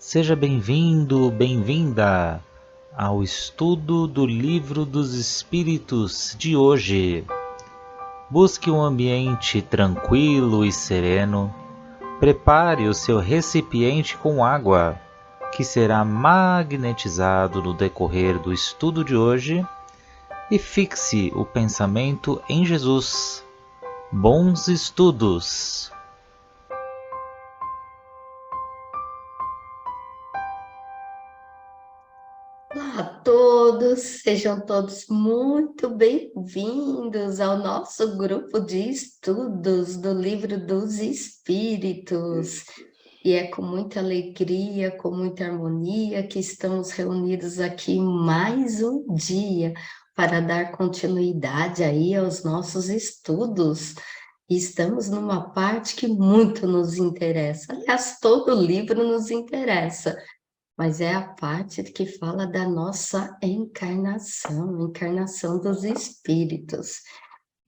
Seja bem-vindo, bem-vinda ao estudo do Livro dos Espíritos de hoje. Busque um ambiente tranquilo e sereno. Prepare o seu recipiente com água, que será magnetizado no decorrer do estudo de hoje, e fixe o pensamento em Jesus. Bons estudos! Olá a todos, sejam todos muito bem-vindos ao nosso grupo de estudos do Livro dos Espíritos. E é com muita alegria, com muita harmonia que estamos reunidos aqui mais um dia para dar continuidade aí aos nossos estudos. E estamos numa parte que muito nos interessa. Aliás, todo livro nos interessa, mas é a parte que fala da nossa encarnação dos espíritos.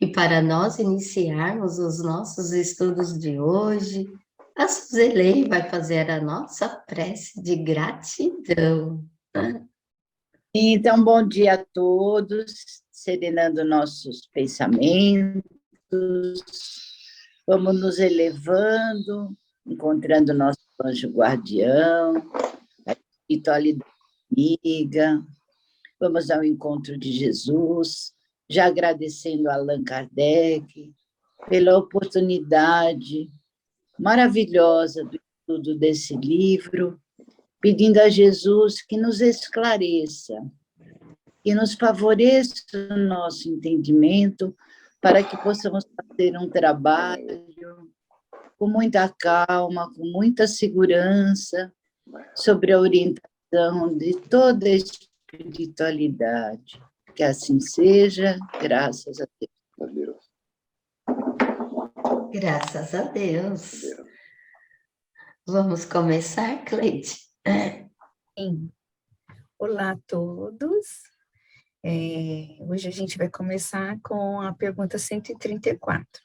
E para nós iniciarmos os nossos estudos de hoje, a Suzelei vai fazer a nossa prece de gratidão. Então, bom dia a todos, serenando nossos pensamentos, vamos nos elevando, encontrando nosso anjo guardião, a espiritualidade amiga, vamos ao encontro de Jesus, já agradecendo a Allan Kardec pela oportunidade maravilhosa do estudo desse livro, pedindo a Jesus que nos esclareça, que nos favoreça o nosso entendimento, para que possamos fazer um trabalho com muita calma, com muita segurança, sobre a orientação de toda a espiritualidade. Que assim seja, graças a Deus. Graças a Deus. Vamos começar, Cleide? Sim. Olá a todos. Hoje a gente vai começar com a pergunta 134,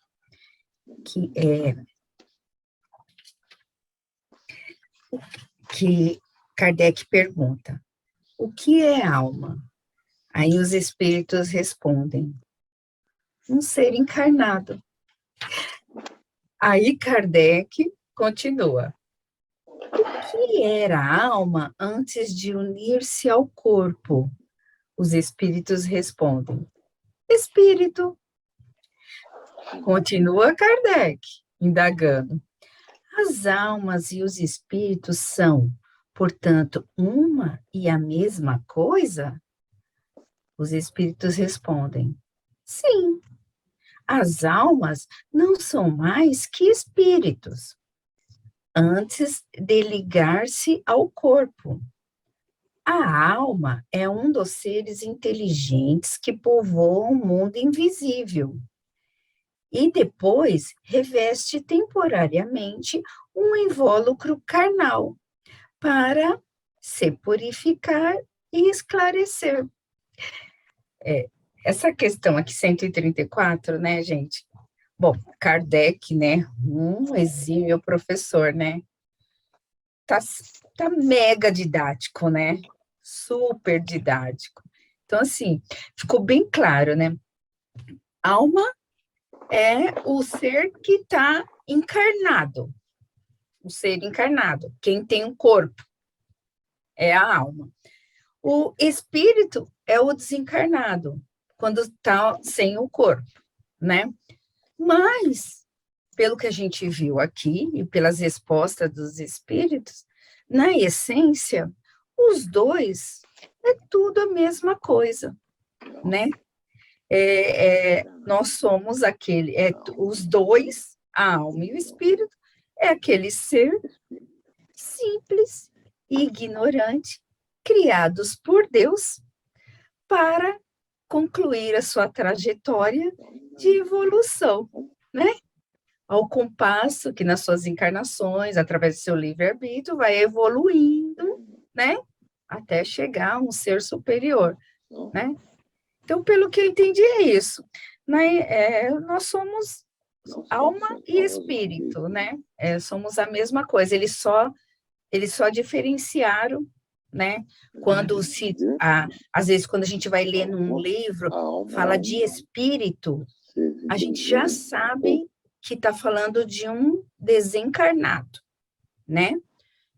que Kardec pergunta: o que é alma? Aí os espíritos respondem: um ser encarnado. Aí Kardec continua: o que era a alma antes de unir-se ao corpo? Os espíritos respondem: espírito. Continua Kardec, indagando: as almas e os espíritos são, portanto, uma e a mesma coisa? Os espíritos respondem: sim. As almas não são mais que espíritos, antes de ligar-se ao corpo. A alma é um dos seres inteligentes que povoam o mundo invisível e depois reveste temporariamente um invólucro carnal para se purificar e esclarecer. Essa questão aqui, 134, né, gente? Bom, Kardec, né, um exímio professor, né? Tá mega didático, né? Super didático. Então, assim, ficou bem claro, né? Alma é o ser que está encarnado. O ser encarnado. Quem tem um corpo é a alma. O espírito é o desencarnado, quando está sem o corpo, né? Mas, pelo que a gente viu aqui, e pelas respostas dos espíritos, na essência, os dois é tudo a mesma coisa, né? Nós somos os dois, a alma e o espírito, é aquele ser simples e ignorante, criados por Deus para concluir a sua trajetória de evolução, né? Ao compasso que nas suas encarnações, através do seu livre-arbítrio, vai evoluindo, né? Até chegar a um ser superior, né? Então, pelo que eu entendi, é isso. Né? Nós somos alma e espírito, né? Somos a mesma coisa, ele só eles só diferenciaram, né? Quando às vezes, quando a gente vai ler num livro, fala de espírito, a gente já sabe que está falando de um desencarnado, né?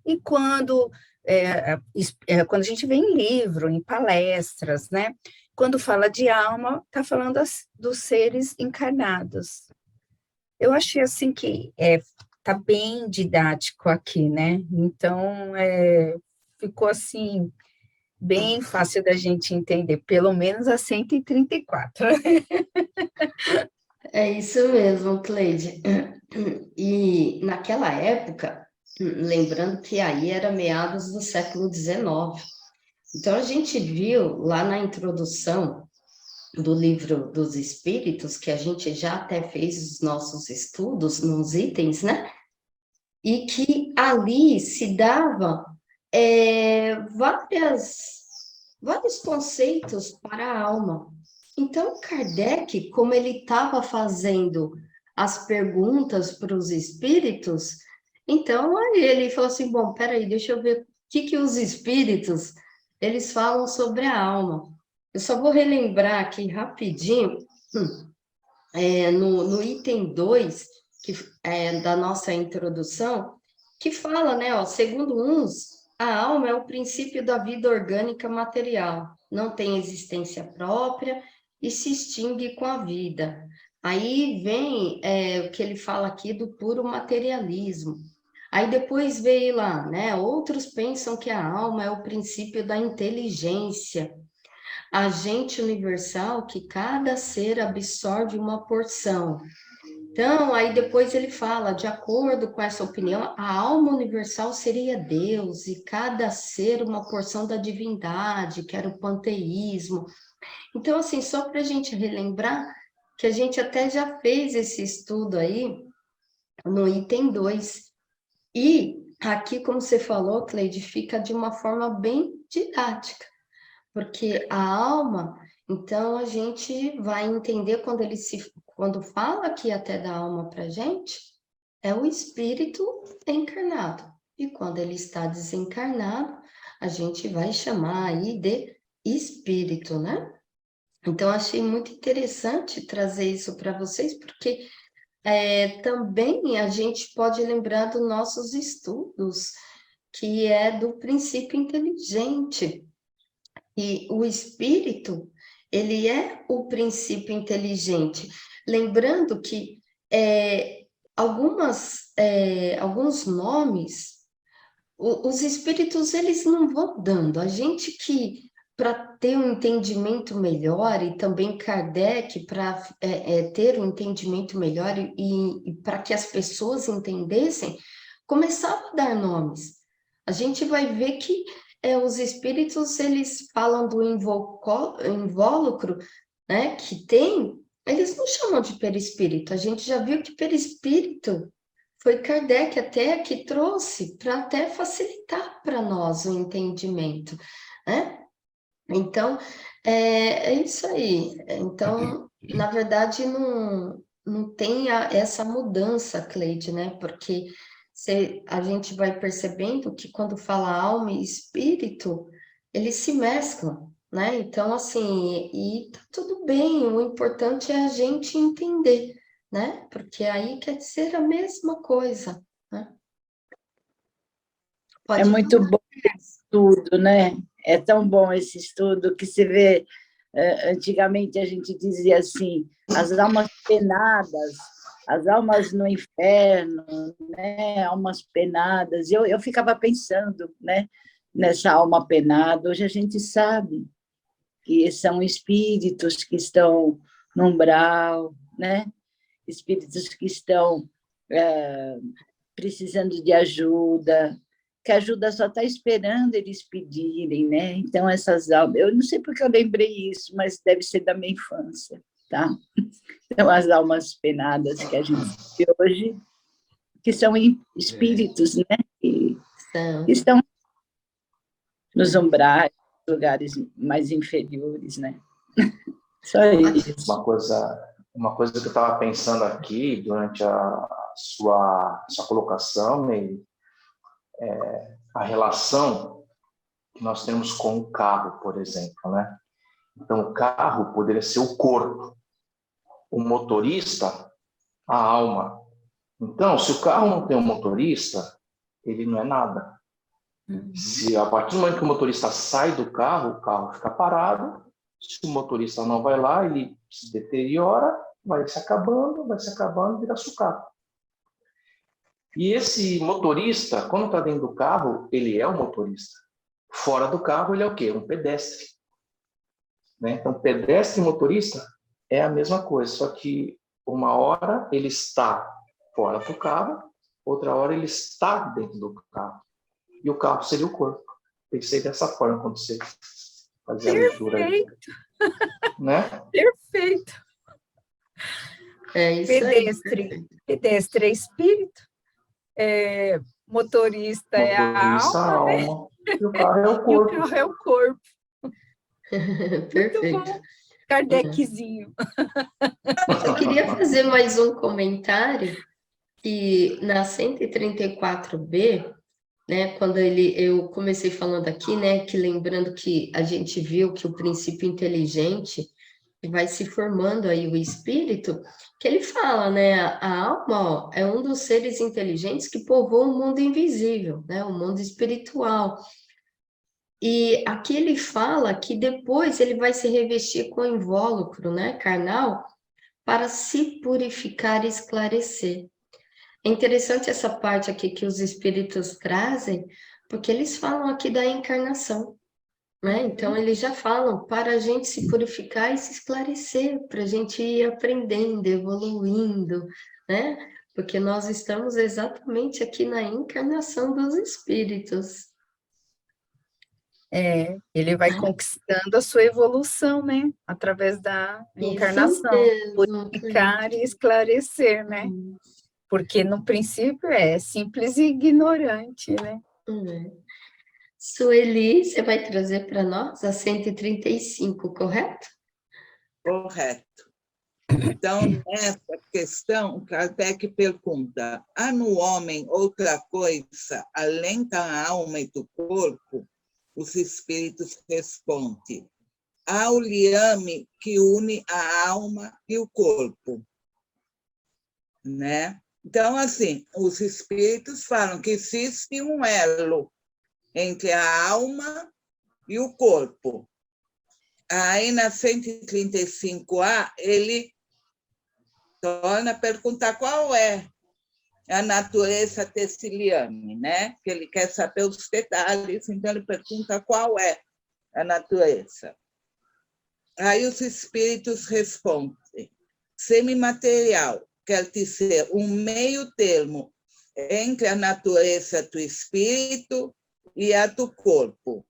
E quando a gente vê em livro, em palestras, né? Quando fala de alma, está falando dos seres encarnados. Eu achei assim que tá bem didático aqui, né? Então, ficou assim, bem fácil da gente entender, pelo menos a 134. É isso mesmo, Cleide. E naquela época, lembrando que aí era meados do século XIX, então a gente viu lá na introdução do livro dos Espíritos, que a gente já até fez os nossos estudos nos itens, né? E que ali se dava vários conceitos para a alma. Então, Kardec, como ele estava fazendo as perguntas para os espíritos, então aí ele falou assim, bom, peraí, deixa eu ver o que os espíritos, eles falam sobre a alma. Eu só vou relembrar aqui rapidinho, no item 2, que da nossa introdução, que fala, né, ó, segundo uns, a alma é o princípio da vida orgânica material, não tem existência própria e se extingue com a vida. Aí vem o que ele fala aqui do puro materialismo. Aí depois veio lá, né, outros pensam que a alma é o princípio da inteligência, agente universal que cada ser absorve uma porção. Então, aí depois ele fala, de acordo com essa opinião, a alma universal seria Deus e cada ser uma porção da divindade, que era o panteísmo. Então, assim, só para a gente relembrar que a gente até já fez esse estudo aí no item 2. E aqui, como você falou, Cleide, fica de uma forma bem didática. Porque a alma, então a gente vai entender quando fala aqui até da alma para a gente, é o espírito encarnado. E quando ele está desencarnado, a gente vai chamar aí de espírito, né? Então, achei muito interessante trazer isso para vocês, porque também a gente pode lembrar dos nossos estudos, que é do princípio inteligente. E o espírito, ele é o princípio inteligente. Lembrando que alguns nomes, os espíritos, eles não vão dando. A gente que, para ter um entendimento melhor, e também Kardec, para ter um entendimento melhor e para que as pessoas entendessem, começava a dar nomes. A gente vai ver que os espíritos, eles falam do invólucro, né, que tem, eles não chamam de perispírito. A gente já viu que perispírito foi Kardec até que trouxe para até facilitar para nós o entendimento, né? Então, é isso aí. Então, na verdade, não tem essa mudança, Cleide, né? Porque a gente vai percebendo que quando fala alma e espírito, eles se mesclam, né? Então, assim, e tá tudo bem, o importante é a gente entender, né? Porque aí quer dizer a mesma coisa, né? É Pode muito falar. bom tudo, né? É tão bom esse estudo que se vê. Antigamente a gente dizia assim, as almas penadas, as almas no inferno, né? Almas penadas. Eu ficava pensando, né? Nessa alma penada. Hoje a gente sabe que são espíritos que estão no umbral, né? Espíritos que estão precisando de ajuda, que a ajuda só está esperando eles pedirem, né? Então, essas almas... Eu não sei porque eu lembrei isso, mas deve ser da minha infância, tá? Então, as almas penadas que a gente vê hoje, que são espíritos, né? Que estão nos umbrais, lugares mais inferiores, né? Só isso. Uma coisa que eu estava pensando aqui durante a sua colocação, a relação que nós temos com o carro, por exemplo, né? Então, o carro poderia ser o corpo, o motorista, a alma. Então, se o carro não tem um motorista, ele não é nada. Se a partir do momento que o motorista sai do carro, o carro fica parado. Se o motorista não vai lá, ele se deteriora, vai se acabando, vira sucata. E esse motorista, quando está dentro do carro, ele é o motorista. Fora do carro, ele é o quê? Um pedestre. Né? Então, pedestre e motorista é a mesma coisa, só que uma hora ele está fora do carro, outra hora ele está dentro do carro. E o carro seria o corpo. Pensei dessa forma quando você fazia a leitura aí. Né? Perfeito. É isso aí. Pedestre é espírito, motorista é a alma, né? E o carro é o corpo. E o carro é o corpo. Perfeito. Muito bom. Kardeczinho. Eu queria fazer mais um comentário que na 134b, né, quando eu comecei falando aqui, né, que lembrando que a gente viu que o princípio inteligente vai se formando aí o espírito, que ele fala, né, a alma, ó, é um dos seres inteligentes que povoa o mundo invisível, né, o mundo espiritual. E aqui ele fala que depois ele vai se revestir com o invólucro, né, carnal, para se purificar e esclarecer. É interessante essa parte aqui que os espíritos trazem, porque eles falam aqui da encarnação, né? Então, eles já falam para a gente se purificar e se esclarecer, para a gente ir aprendendo, evoluindo, né? Porque nós estamos exatamente aqui na encarnação dos espíritos. Ele vai conquistando a sua evolução, né? Através da encarnação. Purificar e esclarecer, né? Porque no princípio é simples e ignorante, né? Sueli, você vai trazer para nós a 135, correto? Correto. Então, nessa questão, Kardec pergunta: há no homem outra coisa além da alma e do corpo? Os espíritos respondem: há o liame que une a alma e o corpo. Né? Então, assim, os espíritos falam que existe um elo entre a alma e o corpo. Aí, na 135A, ele torna a perguntar qual é a natureza desse liame, né? Que ele quer saber os detalhes, então ele pergunta qual é a natureza. Aí os espíritos respondem: semimaterial, quer dizer, um meio termo entre a natureza do espírito e a do corpo.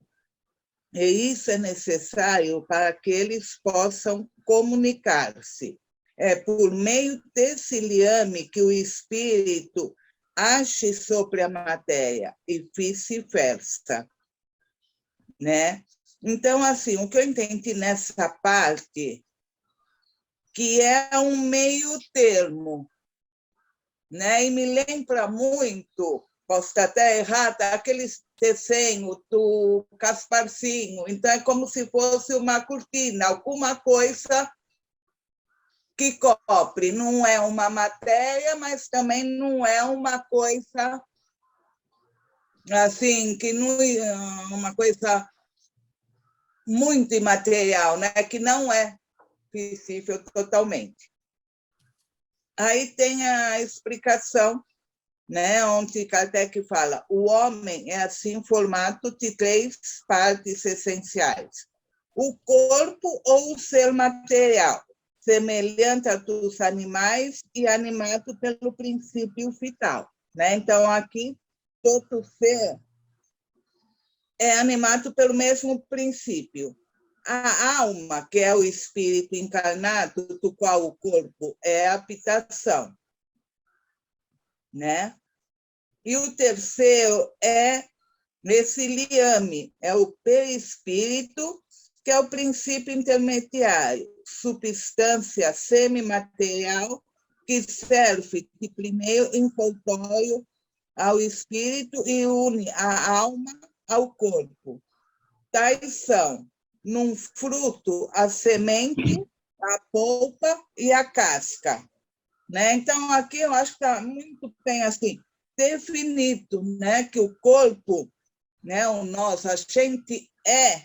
E isso é necessário para que eles possam comunicar-se. É por meio desse liame que o espírito age sobre a matéria e vice-versa, né? Então, assim, o que eu entendi nessa parte, que é um meio termo, né? E me lembra muito, posso estar até errada, aquele desenho do Gasparzinho. Então, é como se fosse uma cortina, alguma coisa que cobre. Não é uma matéria, mas também não é uma coisa assim, que não é uma coisa muito imaterial, né? Que não é visível totalmente. Aí tem a explicação, né, onde Kardec fala: o homem é assim formado de 3 partes essenciais: o corpo ou o ser material, semelhante a dos animais e animado pelo princípio vital, né? Então, aqui, todo ser é animado pelo mesmo princípio. A alma, que é o espírito encarnado, do qual o corpo é a habitação, né? E o terceiro é esse liame, é o perispírito, que é o princípio intermediário, substância semimaterial que serve de primeiro envoltório ao espírito e une a alma ao corpo. Tais são, num fruto, a semente, a polpa e a casca. Né? Então, aqui eu acho que está muito bem assim, definido, né? Que o corpo, né? O nosso, a gente é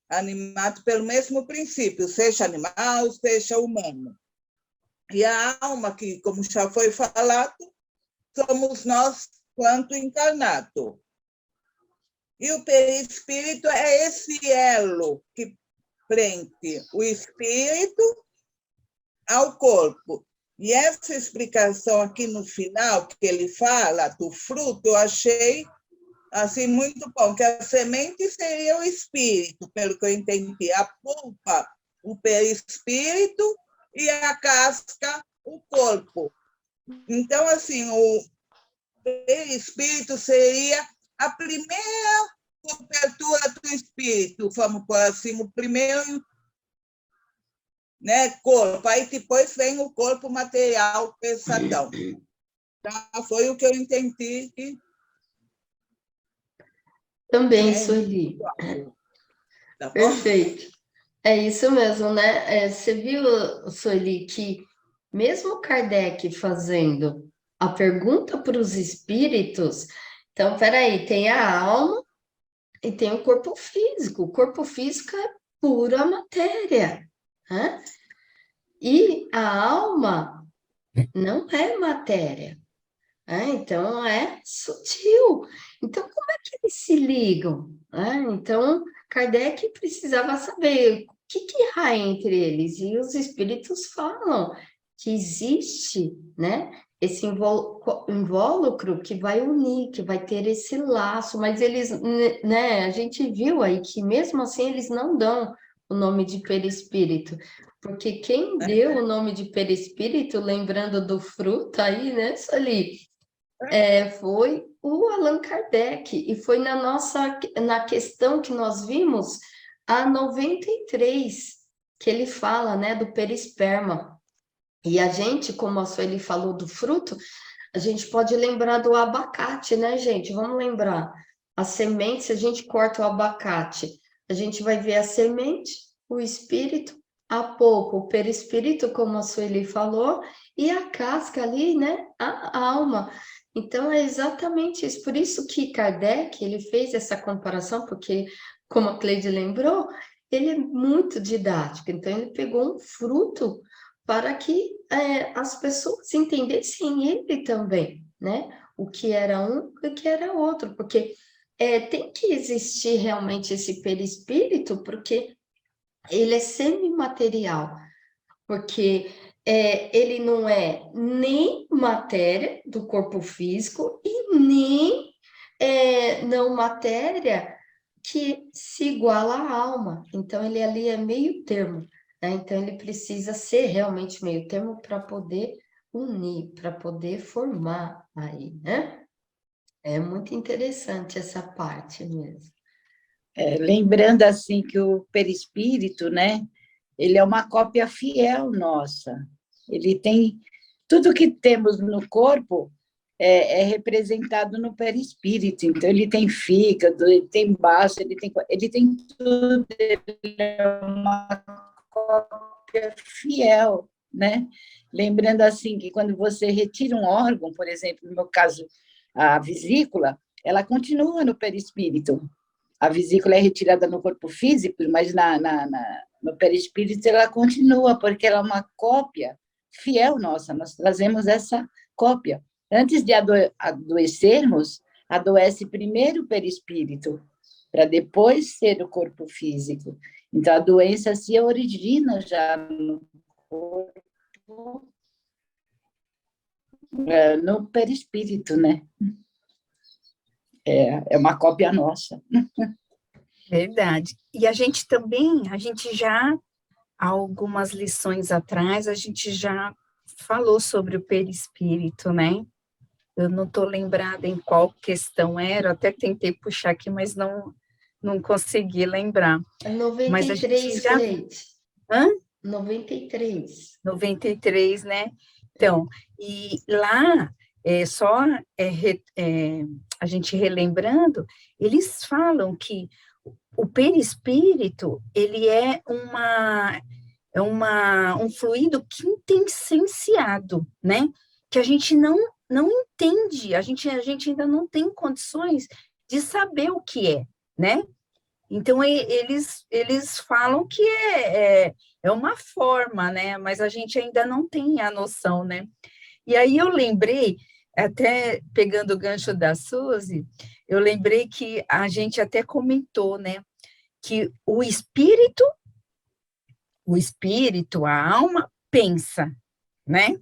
animado pelo mesmo princípio, seja animal, seja humano. E a alma, que, como já foi falado, somos nós quanto encarnado. E o perispírito é esse elo que prende o espírito ao corpo. E essa explicação aqui no final, que ele fala do fruto, eu achei assim, muito bom, que a semente seria o espírito, pelo que eu entendi, a polpa, o perispírito, e a casca, o corpo. Então, assim, o perispírito seria a primeira cobertura do espírito, vamos por assim, o primeiro, né, corpo. Aí depois vem o corpo material pesadão. Tá? Foi o que eu entendi. Também, Sueli. Tá bom? Perfeito. É isso mesmo, né? Você viu, Sueli, que mesmo Kardec fazendo a pergunta para os espíritos, então, peraí, tem a alma e tem o corpo físico. O corpo físico é pura matéria, né? E a alma não é matéria, né? Então é sutil. Então, como é que eles se ligam, né? Então, Kardec precisava saber o que há entre eles, e os espíritos falam que existe, né, esse invólucro que vai unir, que vai ter esse laço, mas eles, né, a gente viu aí que mesmo assim eles não dão o nome de perispírito, porque quem deu o nome de perispírito, lembrando do fruto aí, né, Sueli, foi o Allan Kardec, e foi na questão que nós vimos, a 93, que ele fala, né, do perisperma. E a gente, como a Sueli falou do fruto, a gente pode lembrar do abacate, né, gente? Vamos lembrar. A semente, se a gente corta o abacate, a gente vai ver a semente, o espírito, a polpa, o perispírito, como a Sueli falou, e a casca ali, né, a alma. Então, é exatamente isso. Por isso que Kardec, ele fez essa comparação, porque, como a Cleide lembrou, ele é muito didático. Então, ele pegou um fruto para que as pessoas entendessem ele também, né? O que era um e o que era outro, porque tem que existir realmente esse perispírito, porque ele é semimaterial, porque ele não é nem matéria do corpo físico e nem não matéria que se iguala à alma. Então, ele ali é meio termo, né? Então, ele precisa ser realmente meio termo para poder unir, para poder formar aí, né? É muito interessante essa parte mesmo. Lembrando assim que o perispírito, né, ele é uma cópia fiel nossa. Ele tem tudo que temos no corpo é representado no perispírito. Então ele tem fígado, ele tem baço, ele tem tudo. Ele é uma cópia fiel, né? Lembrando assim que quando você retira um órgão, por exemplo, no meu caso a vesícula, ela continua no perispírito. A vesícula é retirada no corpo físico, mas no perispírito ela continua, porque ela é uma cópia fiel nossa, nós trazemos essa cópia. Antes de adoecermos, adoece primeiro o perispírito, para depois ser o corpo físico. Então, a doença se origina já no corpo, no perispírito, né? É uma cópia nossa. Verdade. E a gente também, há algumas lições atrás, a gente já falou sobre o perispírito, né? Eu não estou lembrada em qual questão era, até tentei puxar aqui, mas não consegui lembrar. 93, mas a gente já... Cleide. Hã? 93. 93, né? Então, e lá A gente relembrando, eles falam que o perispírito, ele é um fluido quintessenciado, né? Que a gente não entende, a gente ainda não tem condições de saber o que é, né? Então, eles falam que é uma forma, né? Mas a gente ainda não tem a noção, né? E aí eu lembrei, até pegando o gancho da Suzy, eu lembrei que a gente até comentou, né? Que o espírito, a alma, pensa, né?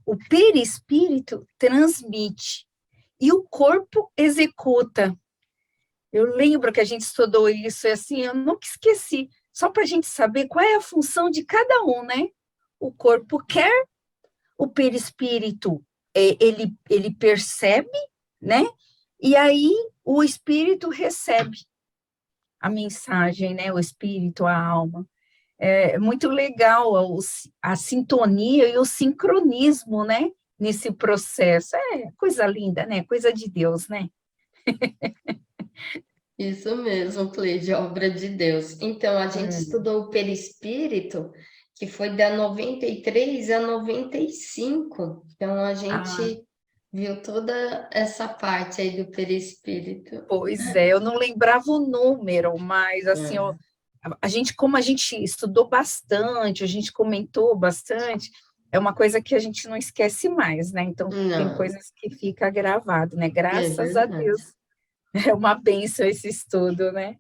O perispírito transmite e o corpo executa. Eu lembro que a gente estudou isso, e assim, eu nunca esqueci, só para a gente saber qual é a função de cada um, né? O corpo quer, o perispírito, ele percebe, né? E aí o espírito recebe a mensagem, né? O espírito, a alma. É muito legal a sintonia e o sincronismo, né? Nesse processo. É coisa linda, né? Coisa de Deus, né? Isso mesmo, Cleide, obra de Deus. Então, a gente estudou o perispírito, que foi da 93 a 95. Então, a gente viu toda essa parte aí do perispírito. Pois é, eu não lembrava o número, mas assim, como a gente estudou bastante, a gente comentou bastante, é uma coisa que a gente não esquece mais, né? Então, tem coisas que fica gravado, né? Graças a Deus. É uma bênção esse estudo, né?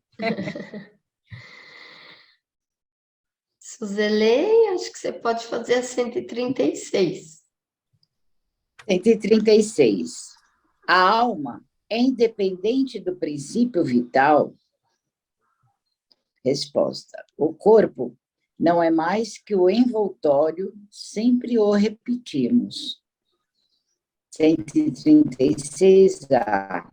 Suzelene, acho que você pode fazer a 136. 136. A alma é independente do princípio vital? Resposta. O corpo não é mais que o envoltório, sempre o repetimos. 136A.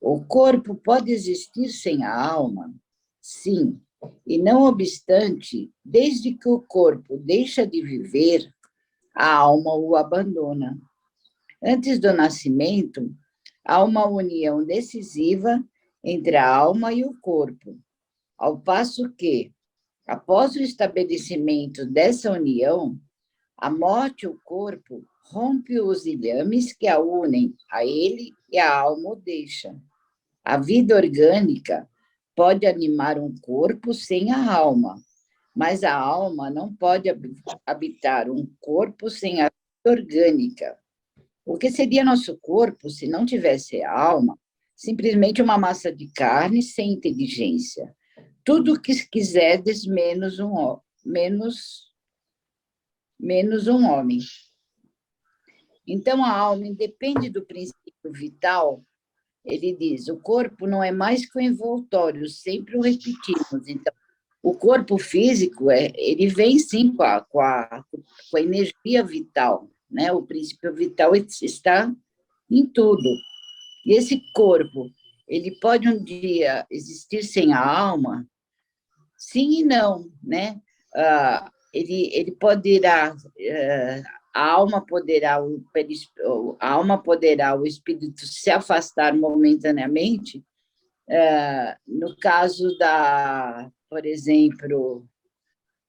O corpo pode existir sem a alma? Sim, e não obstante, desde que o corpo deixa de viver, a alma o abandona. Antes do nascimento, há uma união decisiva entre a alma e o corpo, ao passo que, após o estabelecimento dessa união, a morte o corpo rompe os ilhames que a unem a ele e a alma o deixa. A vida orgânica pode animar um corpo sem a alma, mas a alma não pode habitar um corpo sem a vida orgânica. O que seria nosso corpo se não tivesse a alma? Simplesmente uma massa de carne sem inteligência. Tudo o que quiserdes menos um homem. Então, a alma independe do princípio vital. Ele diz, o corpo não é mais que um envoltório, sempre o repetimos. Então, o corpo físico, ele vem, sim, com a energia vital, né? O princípio vital está em tudo. E esse corpo, ele pode um dia existir sem a alma? Sim e não, né? Ele poderá... a alma poderá o espírito se afastar momentaneamente, no caso por exemplo,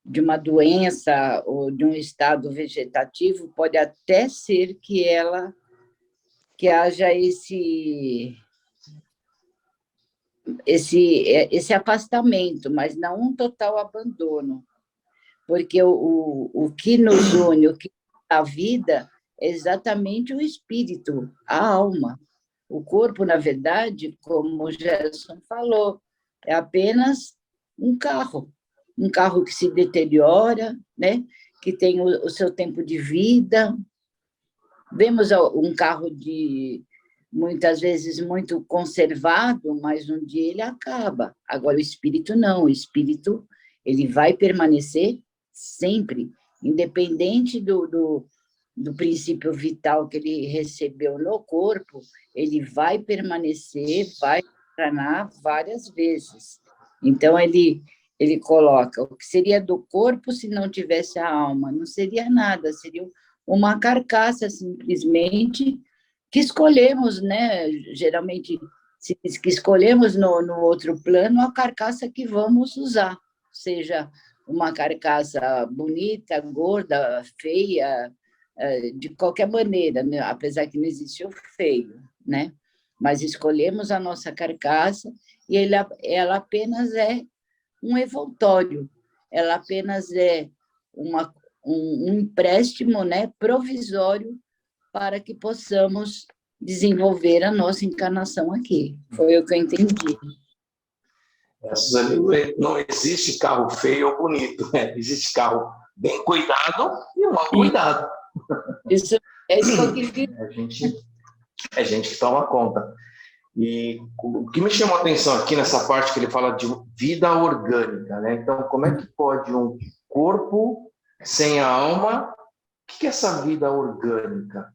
de uma doença ou de um estado vegetativo, pode até ser que haja esse afastamento, mas não um total abandono, porque o que nos une, o que dá a vida, é exatamente o espírito, a alma. O corpo, na verdade, como o Gerson falou, é apenas um carro que se deteriora, né? Que tem o seu tempo de vida. Vemos um carro muitas vezes muito conservado, mas um dia ele acaba. Agora, o espírito não, o espírito ele vai permanecer sempre, independente do princípio vital que ele recebeu no corpo, ele vai permanecer, vai encarnar várias vezes. Então, ele coloca o que seria do corpo se não tivesse a alma, não seria nada, seria uma carcaça, simplesmente, que escolhemos, né? Geralmente, se diz que escolhemos no outro plano a carcaça que vamos usar, seja uma carcaça bonita, gorda, feia, de qualquer maneira, né? Apesar que não existe o feio, né? Mas escolhemos a nossa carcaça e ela apenas é um envoltório, ela apenas é um empréstimo, né, provisório para que possamos desenvolver a nossa encarnação aqui. Foi o que eu entendi. Não existe carro feio ou bonito, né? Existe carro bem cuidado e mal cuidado. Isso é isso que eu quis dizer. É gente que toma conta. E o que me chamou a atenção aqui nessa parte que ele fala de vida orgânica, né? Então, como é que pode um corpo sem a alma? O que é essa vida orgânica? O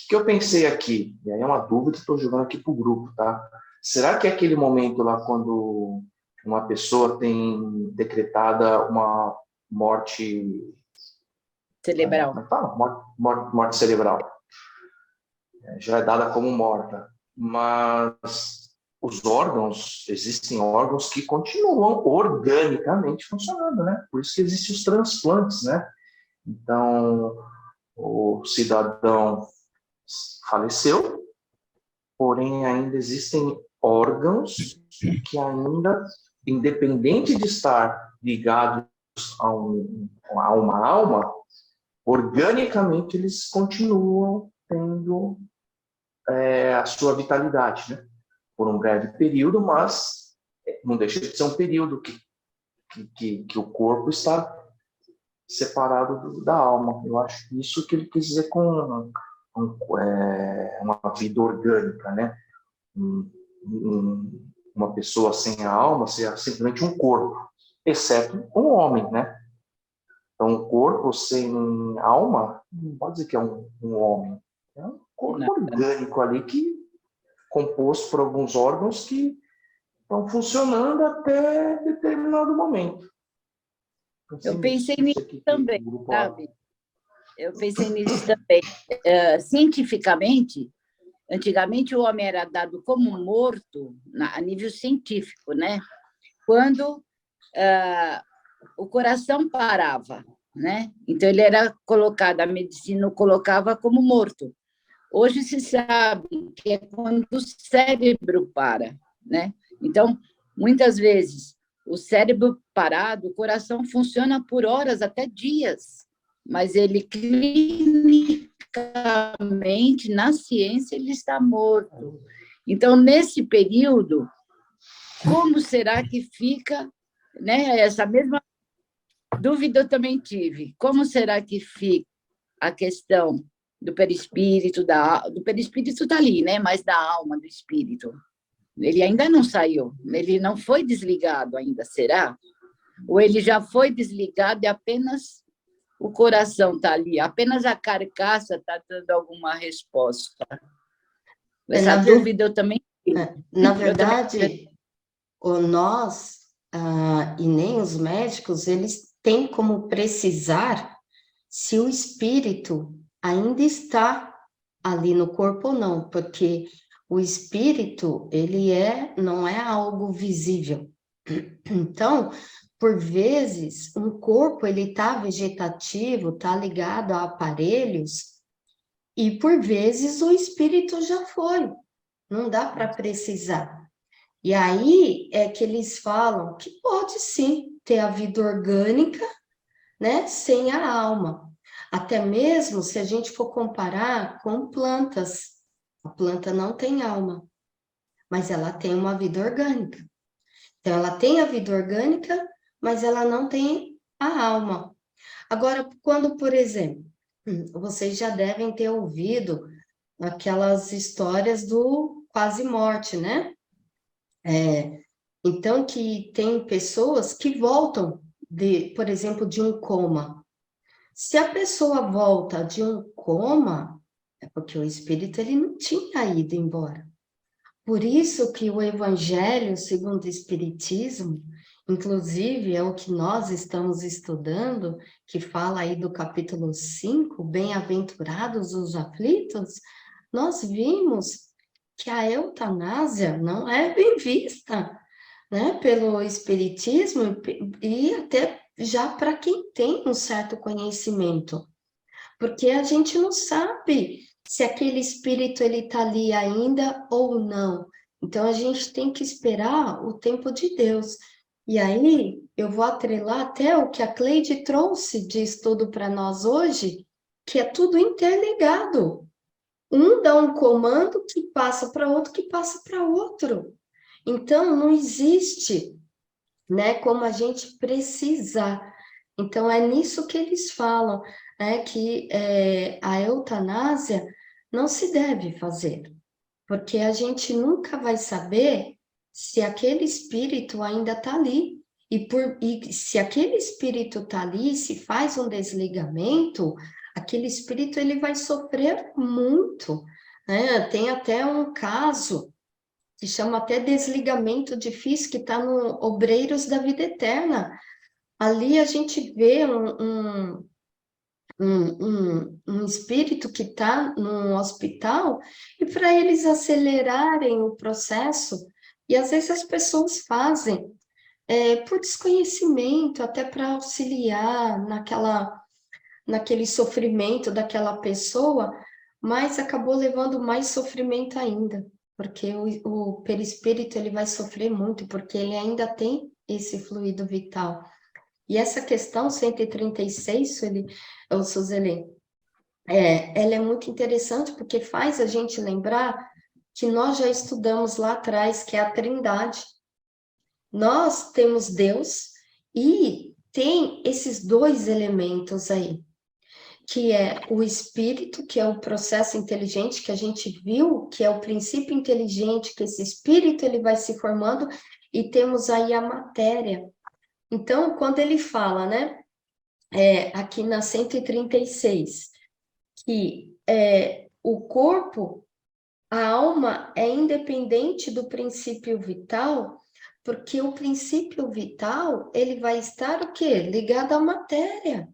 que eu pensei aqui? E aí é uma dúvida que estou jogando aqui para o grupo, tá? Será que é aquele momento lá quando uma pessoa tem decretada uma morte cerebral? Como é que fala? Morte cerebral. Já é dada como morta. Mas os órgãos, existem órgãos que continuam organicamente funcionando, né? Por isso que existem os transplantes, né? Então, o cidadão faleceu, porém ainda existem órgãos que ainda, independente de estar ligados a uma alma, organicamente eles continuam tendo a sua vitalidade, né? Por um breve período, mas não deixa de ser um período que o corpo está separado da alma. Eu acho isso que ele quis dizer com uma vida orgânica, né? Uma pessoa sem a alma seria simplesmente um corpo, exceto um homem, né? Então, um corpo sem alma, não pode dizer que é um homem. É um corpo orgânico ali composto por alguns órgãos que estão funcionando até determinado momento. Eu pensei nisso também, sabe? Eu pensei nisso também. Cientificamente, antigamente o homem era dado como morto a nível científico, né? Quando o coração parava, né? Então ele era colocado, a medicina o colocava como morto. Hoje se sabe que é quando o cérebro para, né? Então, muitas vezes, o cérebro parado, o coração funciona por horas, até dias, mas ele clinicamente, na ciência, ele está morto. Então, nesse período, como será que fica, né? Essa mesma dúvida eu também tive. Como será que fica a questão do perispírito, do perispírito está ali, né? Mas da alma, do espírito. Ele ainda não saiu, ele não foi desligado ainda, será? Ou ele já foi desligado e apenas o coração está ali, apenas a carcaça está dando alguma resposta. Essa dúvida eu também tive. Na verdade, nós e nem os médicos, eles têm como precisar se o espírito ainda está ali no corpo ou não, porque o espírito, ele não é algo visível. Então, por vezes, um corpo, ele está vegetativo, está ligado a aparelhos, e por vezes o espírito já foi, não dá para precisar. E aí é que eles falam que pode sim ter a vida orgânica, né, sem a alma. Até mesmo se a gente for comparar com plantas, a planta não tem alma, mas ela tem uma vida orgânica. Então, ela tem a vida orgânica, mas ela não tem a alma. Agora, quando, por exemplo, vocês já devem ter ouvido aquelas histórias do quase morte, né? Então, que tem pessoas que voltam, por exemplo, de um coma. Se a pessoa volta de um coma, é porque o espírito ele não tinha ido embora. Por isso que o Evangelho segundo o Espiritismo, inclusive é o que nós estamos estudando, que fala aí do capítulo 5, bem-aventurados os aflitos, nós vimos que a eutanásia não é bem vista, né, pelo Espiritismo e até já para quem tem um certo conhecimento, porque a gente não sabe se aquele espírito ele está ali ainda ou não. Então a gente tem que esperar o tempo de Deus. E aí eu vou atrelar até o que a Cleide trouxe de estudo para nós hoje, que é tudo interligado. Um dá um comando que passa para outro, que passa para outro. Então, não existe, né, como a gente precisar. Então, é nisso que eles falam, né, que a eutanásia não se deve fazer, porque a gente nunca vai saber se aquele espírito ainda está ali. E se aquele espírito está ali, se faz um desligamento, aquele espírito ele vai sofrer muito, né? Tem até um caso que chama até desligamento difícil, que está no Obreiros da Vida Eterna. Ali a gente vê um espírito que está no hospital, e para eles acelerarem o processo, e às vezes as pessoas fazem por desconhecimento, até para auxiliar naquele sofrimento daquela pessoa, mas acabou levando mais sofrimento ainda, porque o perispírito ele vai sofrer muito, porque ele ainda tem esse fluido vital. E essa questão 136, Suzeli, ela é muito interessante, porque faz a gente lembrar que nós já estudamos lá atrás, que é a Trindade. Nós temos Deus e tem esses dois elementos aí, que é o espírito, que é o processo inteligente que a gente viu, que é o princípio inteligente, que esse espírito ele vai se formando, e temos aí a matéria. Então, quando ele fala, né, aqui na 136, que o corpo, a alma é independente do princípio vital, porque o princípio vital, ele vai estar o quê? Ligado à matéria.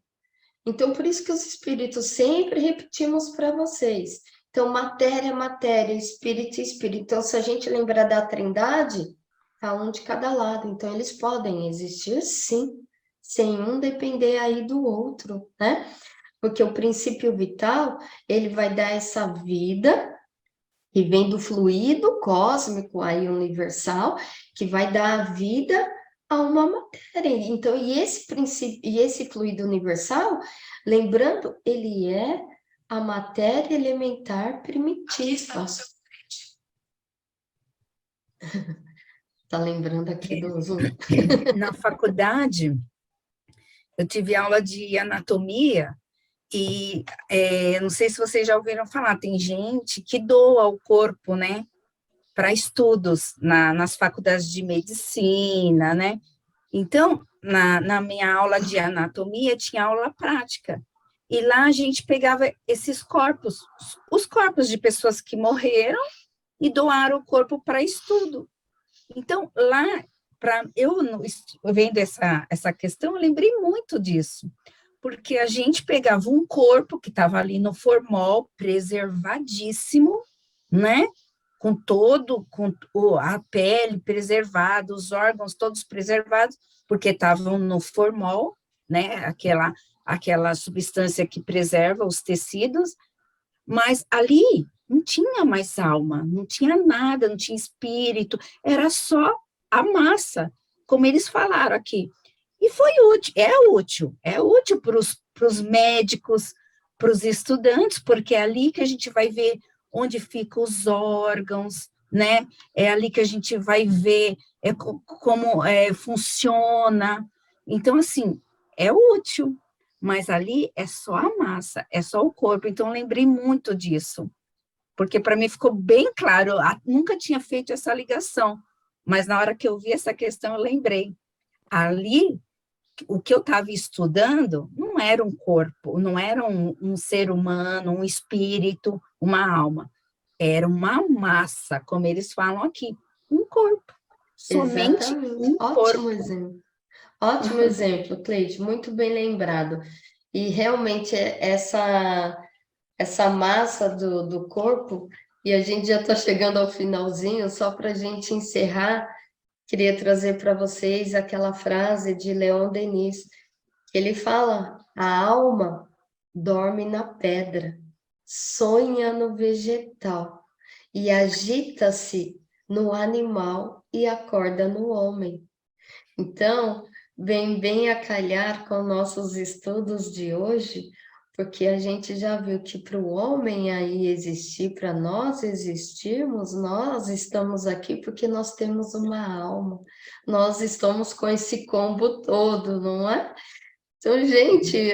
Então, por isso que os espíritos sempre repetimos para vocês. Então, matéria, matéria, espírito, espírito. Então, se a gente lembrar da Trindade, tá um de cada lado. Então, eles podem existir, sim, sem um depender aí do outro, né? Porque o princípio vital, ele vai dar essa vida que vem do fluido cósmico aí universal, que vai dar a vida a uma matéria. Então, e esse princípio, e esse fluido universal, lembrando, ele é a matéria elementar primitiva. Tá lembrando aqui do Zoom? Na faculdade, eu tive aula de anatomia e não sei se vocês já ouviram falar, tem gente que doa o corpo, né, para estudos nas faculdades de medicina, né? Então, na minha aula de anatomia, tinha aula prática. E lá a gente pegava esses corpos, os corpos de pessoas que morreram e doaram o corpo para estudo. Então, lá, eu vendo essa questão, eu lembrei muito disso, porque a gente pegava um corpo que estava ali no formol, preservadíssimo, né? Com a pele preservada, os órgãos todos preservados, porque estavam no formol, né? Aquela substância que preserva os tecidos, mas ali não tinha mais alma, não tinha nada, não tinha espírito, era só a massa, como eles falaram aqui. E foi útil, é útil para os médicos, para os estudantes, porque é ali que a gente vai ver onde ficam os órgãos, né? É ali que a gente vai ver como funciona. Então, assim, é útil, mas ali é só a massa, é só o corpo. Então, eu lembrei muito disso, porque para mim ficou bem claro, eu nunca tinha feito essa ligação, mas na hora que eu vi essa questão, eu lembrei. Ali, o que eu estava estudando não era um corpo, não era um ser humano, um espírito, uma alma. Era uma massa, como eles falam aqui, um corpo. Somente Exatamente. um Ótimo corpo. exemplo. Ótimo exemplo, Cleide, muito bem lembrado. E realmente essa massa do corpo, e a gente já está chegando ao finalzinho, só para a gente encerrar, queria trazer para vocês aquela frase de Leon Denis, que ele fala: a alma dorme na pedra, sonha no vegetal e agita-se no animal e acorda no homem. Então, vem bem a calhar com nossos estudos de hoje, porque a gente já viu que para o homem aí existir, para nós existirmos, nós estamos aqui porque nós temos uma alma, nós estamos com esse combo todo, não é? Então, gente,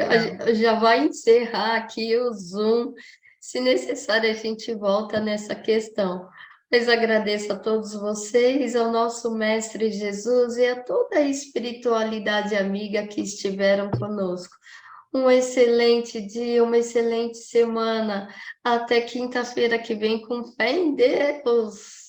já vai encerrar aqui o Zoom. Se necessário, a gente volta nessa questão. Mas agradeço a todos vocês, ao nosso Mestre Jesus e a toda a espiritualidade amiga que estiveram conosco. Um excelente dia, uma excelente semana. Até quinta-feira que vem, com fé em Deus.